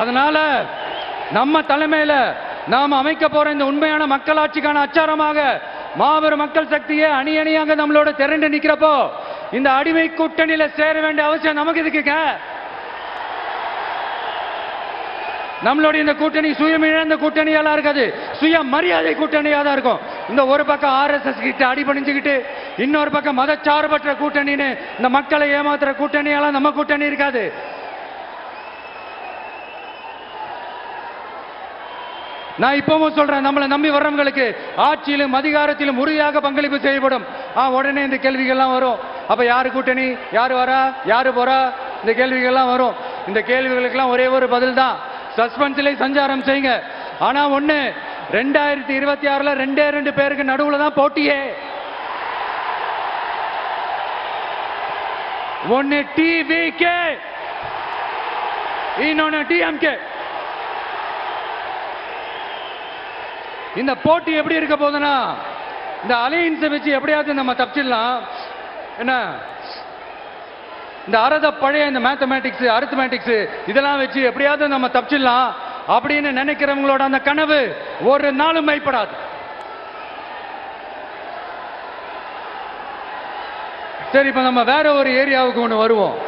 அதனால நம்ம தலைமையில நாம் அமைக்க போற இந்த உண்மையான மக்களாட்சிக்கான அச்சாரமாக மாபெரும் மக்கள் சக்தியை அணி அணியாக நம்மளோட திரண்டு நிக்கிறப்போ இந்த அடிமை கூட்டணியில சேர வேண்டிய அவசியம் நமக்கு இருக்குங்க. நம்மளுடைய இந்த கூட்டணி சுயமிழந்த கூட்டணியெல்லாம் இருக்காது, சுய மரியாதை கூட்டணியா தான் இருக்கும். இந்த ஒரு பக்கம் RSS கிட்ட அடிபணிஞ்சுக்கிட்டு இன்னொரு பக்கம் மதச்சார்பற்ற கூட்டணின்னு இந்த மக்களை ஏமாத்துற கூட்டணியெல்லாம் நம்ம கூட்டணி இருக்காது. நான் இப்பவும் சொல்றேன், நம்மளை நம்பி வர்றவங்களுக்கு ஆட்சியிலும் அதிகாரத்திலும் உறுதியாக பங்களிப்பு செய்யப்படும். உடனே இந்த கேள்விகள்லாம் வரும். அப்ப யாரு கூட்டணி, யாரு வரா, யாரு போறா, இந்த கேள்விகள்லாம் வரும். இந்த கேள்விகளுக்கெல்லாம் ஒரே ஒரு பதில் தான், சஸ்பென்ஸ்ல சஞ்சாரம் செய்யுங்க. ஆனா ஒண்ணு, 2026ல 2 பேருக்கு நடுவுல தான் போட்டியே. ஒன்னு TVK, இன்னொன்னு DMK. இந்த போட்டி எப்படி இருக்க போதுன்னா, இந்த அலையன்ஸை வச்சு எப்படியாவது நம்ம தப்பிச்சிடலாம். என்ன இந்த பழைய இந்த மேத்தமேட்டிக்ஸ், அரித்மேட்டிக்ஸ் இதெல்லாம் வச்சு எப்படியாவது நம்ம தப்பிச்சிடலாம் அப்படின்னு நினைக்கிறவங்களோட அந்த கனவு ஒரு நாளும் மைப்படாது. சரி, இப்ப நம்ம வேற ஒரு ஏரியாவுக்கு ஒன்று வருவோம்.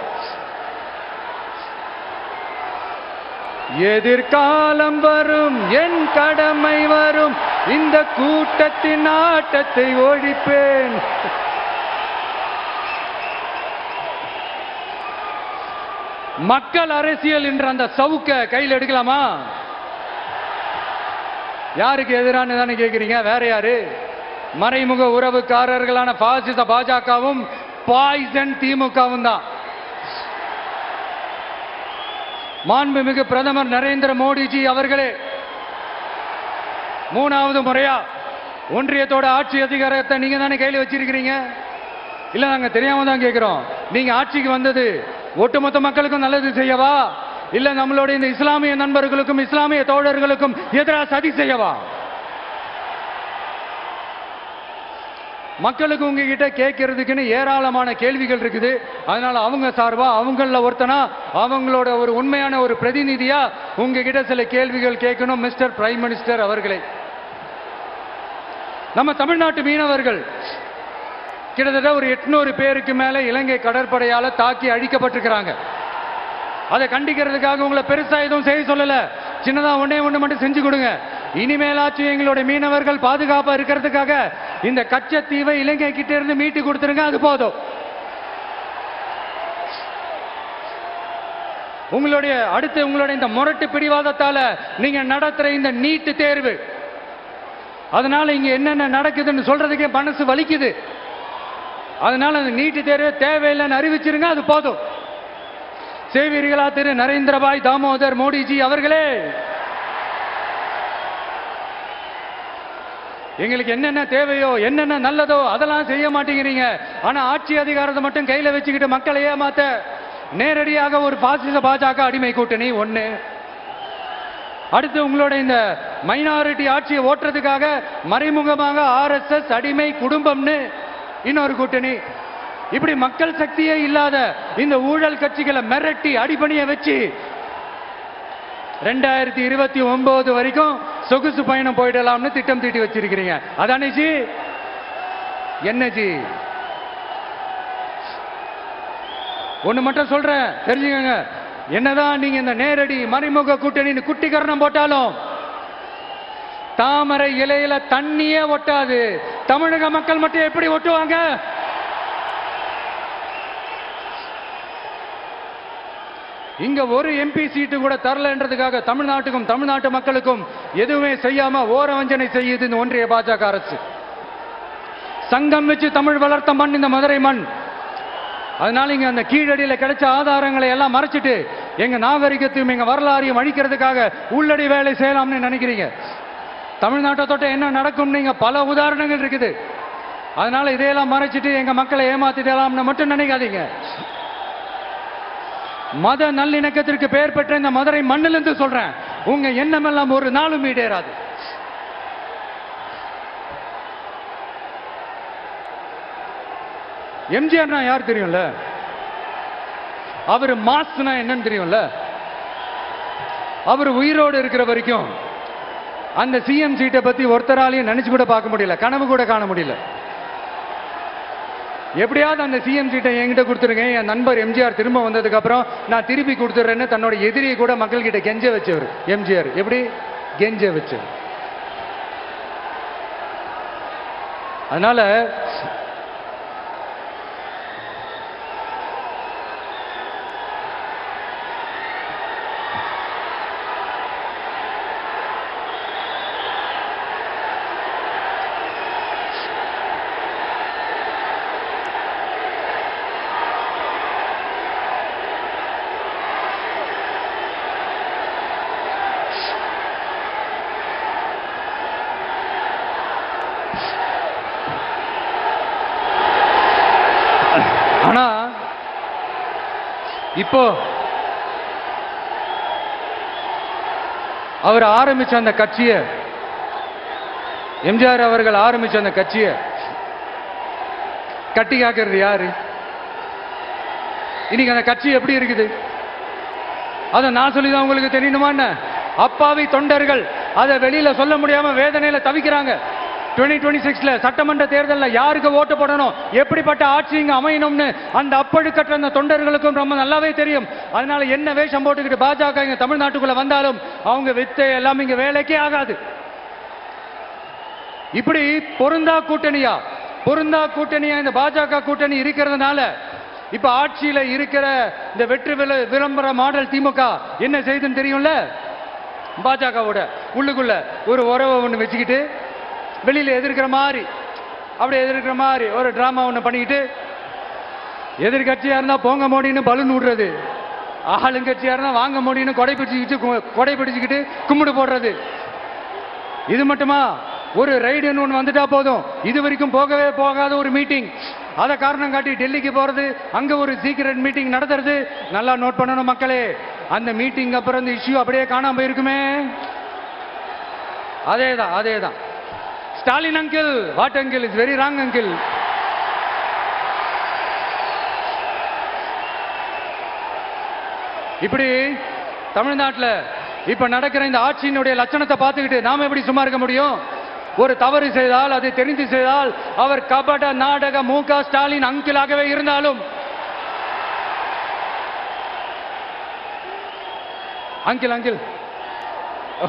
எதிர்காலம் வரும், என் கடமை வரும், இந்த கூட்டத்தின் ஆட்டத்தை ஒழிப்பேன். மக்கள் அரசியல் என்ற அந்த சவுக்க கையில் எடுக்கலாமா? யாருக்கு எதிரான தானே கேட்கிறீங்க? வேற யாரு? மறைமுக உறவுக்காரர்களான பாசிச பாஜகவும் பாய்சன் திமுகவும் தான். மாண்புமிகு பிரதமர் நரேந்திர மோடிஜி அவர்களே 3வது முறையா ஒன்றியத்தோட ஆட்சி அதிகாரத்தை நீங்க தானே கையில் வச்சிருக்கிறீங்க. இல்ல, நாங்க தெரியாம தான் கேட்கிறோம். நீங்க ஆட்சிக்கு வந்தது ஒட்டுமொத்த மக்களுக்கும் நல்லது செய்யவா, இல்ல நம்மளுடைய இந்த இஸ்லாமிய நண்பர்களுக்கும் இஸ்லாமிய தோழர்களுக்கும் எதிராக சதி செய்யவா? மக்களுக்கு உங்ககிட்ட கேட்கறதுக்குன்னு ஏராளமான கேள்விகள் இருக்குது. அதனால அவங்க சார்பா, அவங்கள ஒருத்தனா, அவங்களோட ஒரு உண்மையான ஒரு பிரதிநிதியா உங்ககிட்ட சில கேள்விகள் கேட்கணும். மிஸ்டர் பிரைம் மினிஸ்டர் அவர்களே, நம்ம தமிழ்நாட்டு மீனவர்கள் கிட்டத்தட்ட ஒரு 800 பேருக்கு மேல இலங்கை கடற்படையால தாக்கி அழிக்கப்பட்டிருக்கிறாங்க. அதை கண்டிக்கிறதுக்காக உங்களை பெருசா எதுவும் செய்ய சொல்லல, சின்னதா ஒண்ணு மட்டும் செஞ்சு கொடுங்க. இனிமேலாச்சும் எங்களுடைய மீனவர்கள் பாதுகாப்பா இருக்கிறதுக்காக இந்த கச்சத்தீவை இலங்கை கிட்ட இருந்து மீட்டு கொடுத்துருங்க, அது போதும். உங்களுடைய இந்த முரட்டு பிடிவாதத்தால நீங்க நடத்துற இந்த நீட்டு தேர்வு, அதனால இங்க என்னென்ன நடக்குதுன்னு சொல்றதுக்கே மனசு வலிக்குது. அதனால அந்த நீட்டு தேர்வு தேவையில்லைன்னு அறிவிச்சிருங்க, அது போதும். செய்வீர்களா திரு நரேந்திரபாய் தாமோதர் மோடிஜி அவர்களே? எங்களுக்கு என்னென்ன தேவையோ, என்னென்ன நல்லதோ அதெல்லாம் செய்ய மாட்டேங்கிறீங்க. ஆனா ஆட்சி அதிகாரத்தை மட்டும் கையில வச்சுக்கிட்டு மக்களை ஏமாத்த நேரடியாக ஒரு பாசிச பாஜக அடிமை கூட்டணி ஒண்ணு. அடுத்து உங்களோட இந்த மைனாரிட்டி ஆட்சியை ஓட்டுறதுக்காக மறைமுகமாக RSS அடிமை குடும்பம்னு இன்னொரு கூட்டணி. இப்படி மக்கள் சக்தியே இல்லாத இந்த ஊழல் கட்சிகளை மிரட்டி அடிபணிய வச்சு 2029 வரைக்கும் சொகுசு பயணம் போயிடலாம்னு திட்டம் தீட்டி வச்சிருக்கிறீங்க. அதானே ஜி? என்ன ஜி? ஒண்ணு மட்டும் சொல்றேன், தெரிஞ்சுக்கங்க. என்னதான் நீங்க இந்த நேரடி மறைமுக கூட்டணி குட்டிகரணம் போட்டாலும் தாமரை இலையில தண்ணியே ஒட்டாது. தமிழக மக்கள் மட்டும் எப்படி ஒட்டுவாங்க? இங்க ஒரு MP சீட்டு கூட தரலன்றதுக்காக தமிழ்நாட்டுக்கும் தமிழ்நாட்டு மக்களுக்கும் எதுவுமே செய்யாம ஓரவஞ்சனை செய்யுது இந்த ஒன்றிய பாஜக அரசு. சங்கம் வச்சு தமிழ் வளர்த்த மண் இந்த மதுரை மண். அதனால இங்க அந்த கீழடியில கிடைச்ச ஆதாரங்களை எல்லாம் மறைச்சிட்டு எங்க நாகரிகத்தையும் எங்க வரலாறையும் அழிக்கிறதுக்காக உள்ளடி வேலை செய்யலாம்னு நினைக்கிறீங்க. தமிழ்நாட்டை தொட்ட என்ன நடக்கும் நீங்க பல உதாரணங்கள் இருக்குது. அதனால இதையெல்லாம் மறைச்சிட்டு எங்க மக்களை ஏமாத்திடலாம்னு மட்டும் நினைக்காதீங்க. மத நல்லிணக்கத்திற்கு பெயர் பெற்ற இந்த மதுரை மண்ணிலிருந்து சொல்றேன், உங்க எண்ணமெல்லாம் ஒரு நாளும் ஈடேறாது. எம்ஜிஆர்னா யார் தெரியும்ல? அவர் மாஸ்னா என்னன்னு தெரியும்ல? அவர் உயிரோடு இருக்கிற வரைக்கும் அந்த சிஎம் சீட்டை பத்தி ஒருத்தராலையும் நினைச்சு கூட பார்க்க முடியல, கனவு கூட காண முடியல. எப்படியாவது அந்த சிஎம் சீட்டை என்கிட்ட கொடுத்துருங்க, என் நண்பர் எம்ஜிஆர் திரும்ப வந்ததுக்கு அப்புறம் நான் திருப்பி கொடுத்துறேன்னு தன்னோட எதிரியை கூட மக்கள் கிட்ட கெஞ்ச வச்சவர் எம்ஜிஆர். எப்படி கெஞ்ச வச்சவர். அதனால ஆனா இப்போ அவர் ஆரம்பிச்ச அந்த கட்சியை, எம்ஜிஆர் அவர்கள் ஆரம்பிச்ச அந்த கட்சியை கட்டி காக்கிறது யாரு? இன்னைக்கு அந்த கட்சி எப்படி இருக்குது அதை நான் சொல்லிதான் உங்களுக்கு தெரியணுமா? அப்பாவி தொண்டர்கள் அதை வெளியில சொல்ல முடியாம வேதனையில தவிக்கிறாங்க. 2026 சட்டமன்ற தேர்தலில் யாருக்கு ஓட்டு போடணும், எப்படிப்பட்ட ஆட்சி இங்க அமையணும்னு அந்த அப்பழுக்கற்ற அந்த தொண்டர்களுக்கும் ரொம்ப நல்லாவே தெரியும். அதனால என்ன வேஷம் போட்டுக்கிட்டு பாஜக இங்க தமிழ்நாட்டுக்குள்ள வந்தாலும் அவங்க வித்தை எல்லாம் இங்க வேலைக்கே ஆகாது. இப்படி பொருந்தா கூட்டணியா இந்த பாஜக கூட்டணி இருக்கிறதுனால இப்ப ஆட்சியில இருக்கிற இந்த வெற்றி விளம்பர மாடல் திமுக என்ன செய்யுதுன்னு தெரியும்ல? பாஜகவோட உள்ளுக்குள்ள ஒரு உறவை ஒண்ணு வச்சுக்கிட்டு வெளியில எதிர்க்கிற மாதிரி ஒரு டிராமா ஒண்ணு பண்ணிக்கிட்டு, எதிர்கட்சியா இருந்தா போங்க மோடின்னு பலூன் விடுறது, ஆளுங்கட்சியா இருந்தா வாங்க மோடின்னு கொடை பிடிச்சுக்கிட்டு கும்பிடு போடுறது. இது மட்டுமா? ஒரு ரைடுன்னு ஒன்று வந்துட்டா போதும், இது வரைக்கும் போகவே போகாத ஒரு மீட்டிங், அதை காரணம் காட்டி டெல்லிக்கு போறது, அங்க ஒரு சீக்கிரட் மீட்டிங் நடத்துறது. நல்லா நோட் பண்ணணும் மக்களே, அந்த மீட்டிங் அப்புறம் இந்த இஷ்யூ அப்படியே காணாம போயிருக்குமே. அதேதான் Stalin uncle, what uncle, is very wrong uncle. இப்படி தமிழ்நாட்டில் இப்ப நடக்கிற இந்த ஆட்சியினுடைய லட்சணத்தை பார்த்துக்கிட்டு நாம எப்படி சும்மா இருக்க முடியும்? ஒரு தவறு செய்தால், அதை தெரிந்து செய்தால், அவர் கபட நாடக மு.க. ஸ்டாலின் அங்கிளாகவே இருந்தாலும், அங்கிள்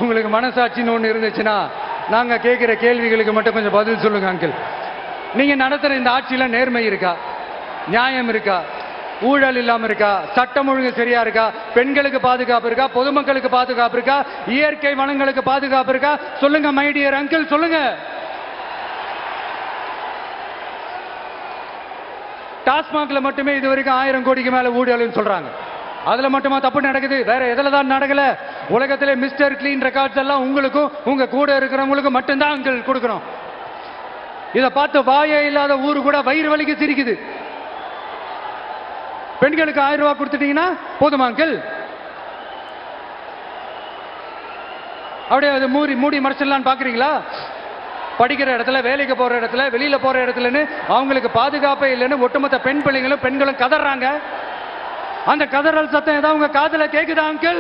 உங்களுக்கு மனசாட்சின்னு ஒன்று இருந்துச்சுன்னா நாங்க கேட்கிற கேள்விகளுக்கு மட்டும் கொஞ்சம் பதில் சொல்லுங்க அங்கிள். நீங்க நடத்துற இந்த ஆட்சியில நேர்மை இருக்கா, நியாயம் இருக்கா, ஊழல் இல்லாம இருக்கா, சட்டம் ஒழுங்கு சரியா இருக்கா, பெண்களுக்கு பாதுகாப்பு இருக்கா, பொதுமக்களுக்கு பாதுகாப்பு இருக்கா, இயற்கை வளங்களுக்கு பாதுகாப்பு இருக்கா? சொல்லுங்க மை டியர் அங்கிள், சொல்லுங்க. டாஸ்மாக்ல மட்டுமே இது வரைக்கும் 1000 கோடிக்கு மேல ஊழல்னு சொல்றாங்க. அதுல மட்டுமா தப்பு நடக்குது? வேற எதுல தான் நடக்கல? உலகத்திலே மிஸ்டர் கிளீன் ரெக்கார்ட்ஸ் எல்லாம் உங்களுக்கும் உங்க கூட இருக்கிறவங்களுக்கும் மட்டும்தான் அங்கிள் கொடுக்கணும். இதை பார்த்து வாயே இல்லாத ஊரு கூட வயிறு வலிக்கு சிரிக்குது. பெண்களுக்கு 1000 ரூபாய் கொடுத்துட்டீங்கன்னா போதுமா அங்கிள்? அப்படியே அதை மூடி மறைச்சிடலான்னு பாக்குறீங்களா? படிக்கிற இடத்துல, வேலைக்கு போற இடத்துல, வெளியில போற இடத்துலன்னு அவங்களுக்கு பாதுகாப்பே இல்லைன்னு ஒட்டுமொத்த பெண்களும் கதறாங்க. அந்த கதறல் சத்தம் ஏதாவது உங்க காதுல கேக்குதா அங்கிள்?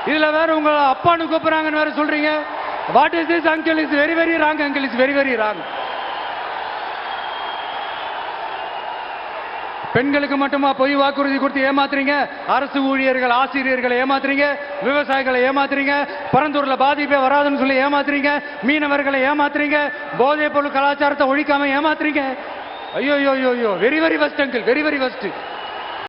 இதுல வேற உங்க அப்பான்னு கூப்பிடுறாங்கன்னு வேற சொல்றீங்க. What is this uncle? Is very very wrong uncle, is very very wrong. பெண்களுக்கு மட்டுமா பொய் வாக்குறுதி கொடுத்து ஏமாத்துறீங்க? அரசு ஊழியர்கள், ஆசிரியர்களை ஏமாத்துறீங்க, விவசாயிகளை ஏமாத்துறீங்க, பரந்தூர்ல பாதிப்பே வராதுன்னு சொல்லி ஏமாத்துறீங்க, மீனவர்களை ஏமாத்துறீங்க, போதைப் பொருள் கலாச்சாரத்தை ஒழிக்காம ஏமாத்துறீங்க. ஐயோ, very very வஸ்ட் uncle, very very வஸ்ட்.